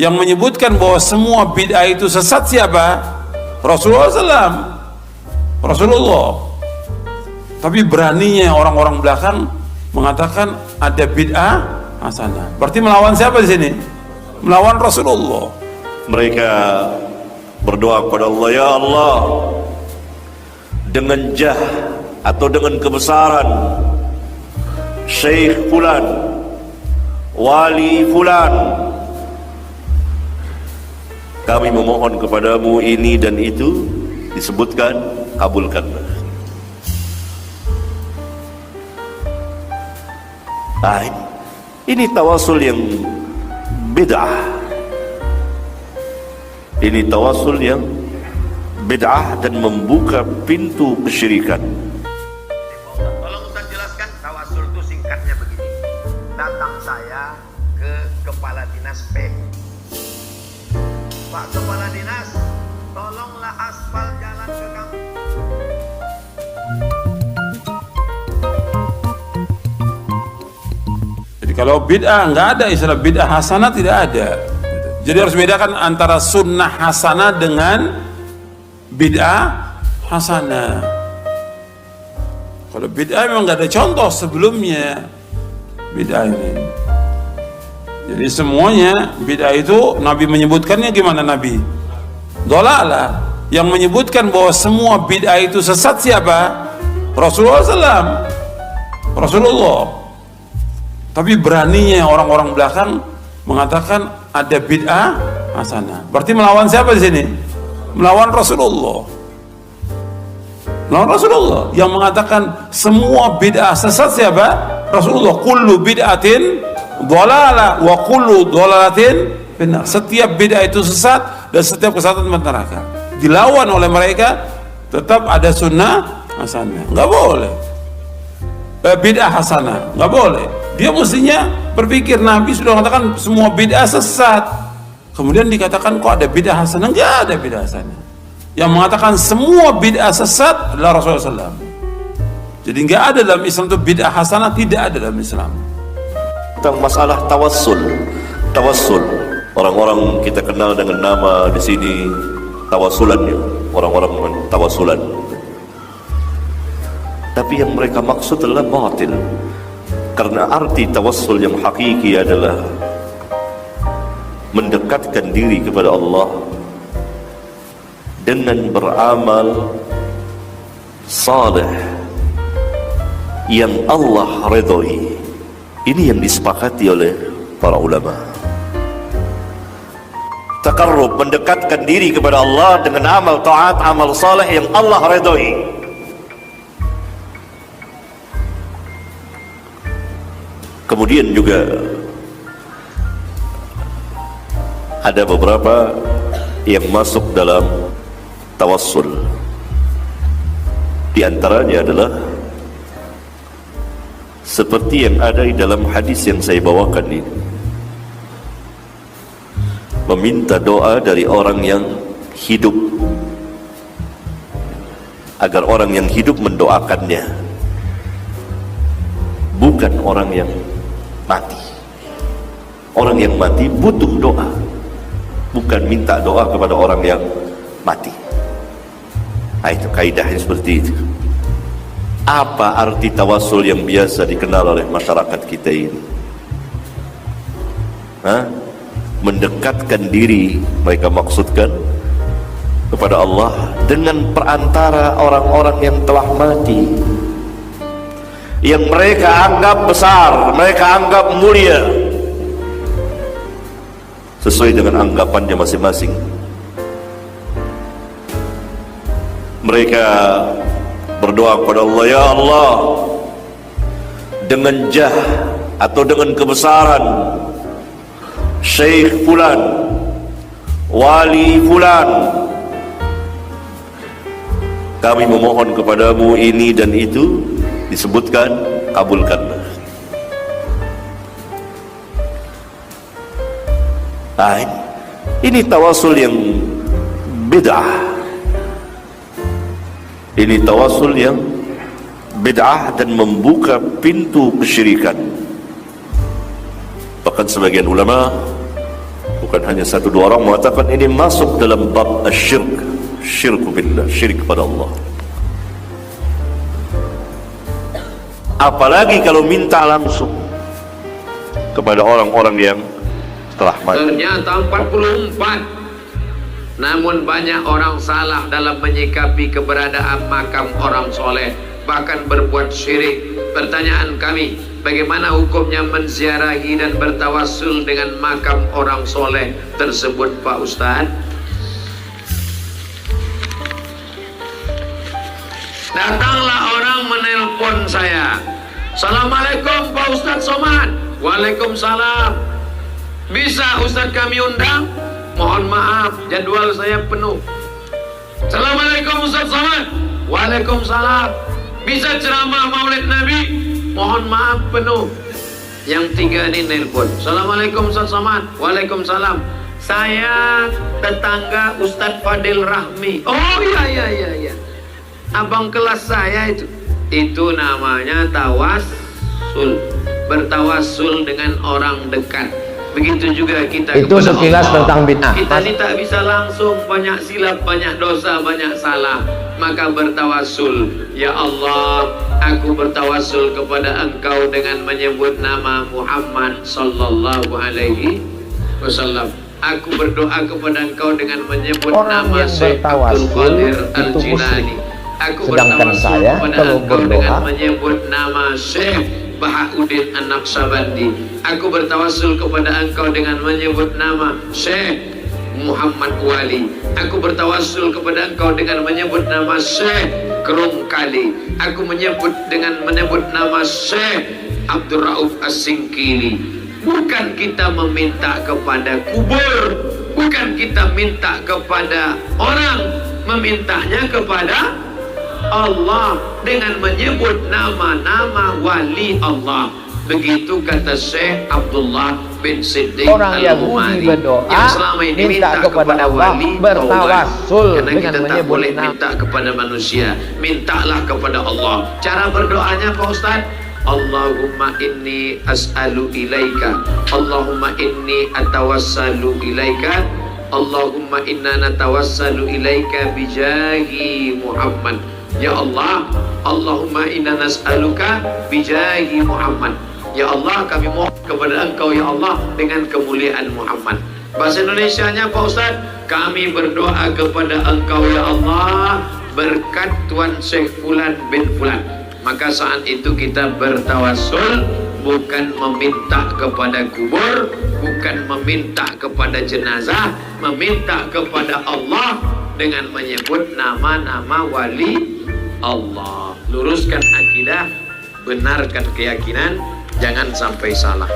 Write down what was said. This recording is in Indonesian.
yang menyebutkan bahwa semua bid'ah itu sesat siapa? Rasulullah SAW. Rasulullah. Tapi beraninya orang-orang belakang mengatakan ada bid'ah hasanah. Berarti melawan siapa di sini? Melawan Rasulullah. Mereka berdoa kepada Allah, ya Allah, dengan jah atau dengan kebesaran Syekh fulan, wali fulan, kami memohon kepadamu ini dan itu, disebutkan, kabulkanlah. Nah, ini tawasul yang bid'ah. Ini tawasul yang bid'ah dan membuka pintu kesyirikan. Tolong Ustaz jelaskan, tawasul itu singkatnya begini. Datang saya ke Kepala Dinas P. Pak Kepala Dinas, tolonglah aspal jalan ke kampung. Jadi kalau bid'ah nggak ada istilah bid'ah hasanah, tidak ada. Jadi harus bedakan antara sunnah hasanah dengan bid'ah hasanah. Kalau bid'ah memang nggak ada contoh sebelumnya bid'ah ini. Jadi semuanya bid'ah itu Nabi menyebutkannya gimana Nabi? Dolalah. Yang menyebutkan bahwa semua bid'ah itu sesat siapa? Rasulullah SAW. Rasulullah. Tapi beraninya orang-orang belakang mengatakan ada bid'ah hasanah. Berarti melawan siapa di sini? Melawan Rasulullah. Melawan Rasulullah yang mengatakan semua bid'ah sesat siapa? Rasulullah. Kullu bid'atin dhalalah wa kullu dhalalatin finnar. Setiap bid'ah itu sesat dan setiap kesesatan neraka. Dilawan oleh mereka, tetap ada sunnah hasanah. Enggak boleh. Bid'ah hasanah, enggak boleh. Dia mestinya berpikir Nabi sudah mengatakan semua bid'ah sesat. Kemudian dikatakan kok ada bid'ah hasanah? Enggak ada bid'ah hasanah. Yang mengatakan semua bid'ah sesat adalah Rasulullah SAW. Jadi enggak ada dalam Islam itu bid'ah hasanah, tidak ada dalam Islam. Tentang masalah tawassul. Tawassul. Orang-orang kita kenal dengan nama di sini tawassulan ya. Orang-orang tawassulan. Tapi yang mereka maksud adalah batil. Karena arti tawassul yang hakiki adalah mendekatkan diri kepada Allah dengan beramal saleh yang Allah redhoi. Ini yang disepakati oleh para ulama. Taqarrub, mendekatkan diri kepada Allah dengan amal taat, amal saleh yang Allah redhoi. Kemudian juga ada beberapa yang masuk dalam tawassul. Di antaranya adalah seperti yang ada di dalam hadis yang saya bawakan ini. Meminta doa dari orang yang hidup agar orang yang hidup mendoakannya, bukan orang yang mati. Orang yang mati butuh doa, bukan minta doa kepada orang yang mati. Nah, itu kaidahnya seperti itu. Apa arti tawassul yang biasa dikenal oleh masyarakat kita ini? Mendekatkan diri, mereka maksudkan, kepada Allah dengan perantara orang-orang yang telah mati, yang mereka anggap besar, mereka anggap mulia, sesuai dengan anggapannya masing-masing. Mereka berdoa kepada Allah, ya Allah, dengan jah atau dengan kebesaran Syekh fulan, wali fulan, kami memohon kepadamu ini dan itu, disebutkan, kabulkanlah. Nah, ini tawasul yang bid'ah. Ini tawasul yang bid'ah dan membuka pintu kesyirikan. Bahkan sebagian ulama, Bukan hanya satu dua orang mengatakan ini masuk dalam bab asyirk, syirku billah, syirik kepada Allah. Apalagi kalau minta langsung kepada orang-orang yang telah mati. Ternyata 44. Namun banyak orang salah dalam menyikapi keberadaan makam orang soleh, bahkan berbuat syirik. Pertanyaan kami, bagaimana hukumnya menziarahi dan bertawassul dengan makam orang soleh tersebut, Pak Ustadz? Datanglah orang menelpon saya. Assalamualaikum Pak Ustadz Somad. Waalaikumsalam. Bisa Ustadz kami undang? Mohon maaf, jadwal saya penuh. Assalamualaikum Ustadz Somad. Waalaikumsalam. Bisa ceramah Maulid Nabi? Mohon maaf, penuh. Yang tiga ini nelpon. Assalamualaikum Ustadz Somad. Waalaikumsalam. Saya tetangga Ustadz Fadil Rahmi. Oh iya. Abang kelas saya itu. Itu namanya tawassul. Bertawassul dengan orang dekat. Begitu juga kita itu sekilas Allah. Tentang bid'ah. Kita ini tak bisa langsung, banyak silap, banyak dosa, banyak salah. Maka bertawassul. Ya Allah, aku bertawassul kepada Engkau dengan menyebut nama Muhammad sallallahu alaihi wasallam. Aku berdoa kepada Engkau dengan menyebut nama Syekh Abdul Qadir Al-Jilani. Aku bertawassul kepada Engkau dengan menyebut nama Syekh Bahauddin An-Naqsyabandi. Aku bertawassul kepada Engkau dengan menyebut nama Syekh Muhammad Wali. Aku bertawassul kepada Engkau dengan menyebut nama Syekh Kerungkali. Aku menyebut nama Syekh Abdul Rauf As-Singkili. Bukan kita meminta kepada kubur, bukan kita minta kepada orang, memintanya kepada Allah dengan menyebut nama-nama wali Allah. Begitu kata Syekh Abdullah bin Siddiq orang Yahudi berdoa yang selama ini minta kepada wali, bertawassul karena dengan kita tak menyebut boleh minta kepada manusia. Mintalah kepada Allah. Cara berdoanya Pak Ustaz, Allahumma inni as'alu ilaika, Allahumma inni atawassalu ilaika, Allahumma inna natawassalu ilaika bijahi Muhammad. Ya Allah, Allahumma inna nas'aluka bijahi Muhammad. Ya Allah, kami mohon kepada Engkau ya Allah dengan kemuliaan Muhammad. Bahasa Indonesianya Pak Ustaz, kami berdoa kepada Engkau ya Allah berkat Tuan Syekh Fulan bin Fulan. Maka saat itu kita bertawassul, bukan meminta kepada kubur, bukan meminta kepada jenazah, meminta kepada Allah dengan menyebut nama-nama wali Allah. Luruskan akidah, benarkan keyakinan, jangan sampai salah.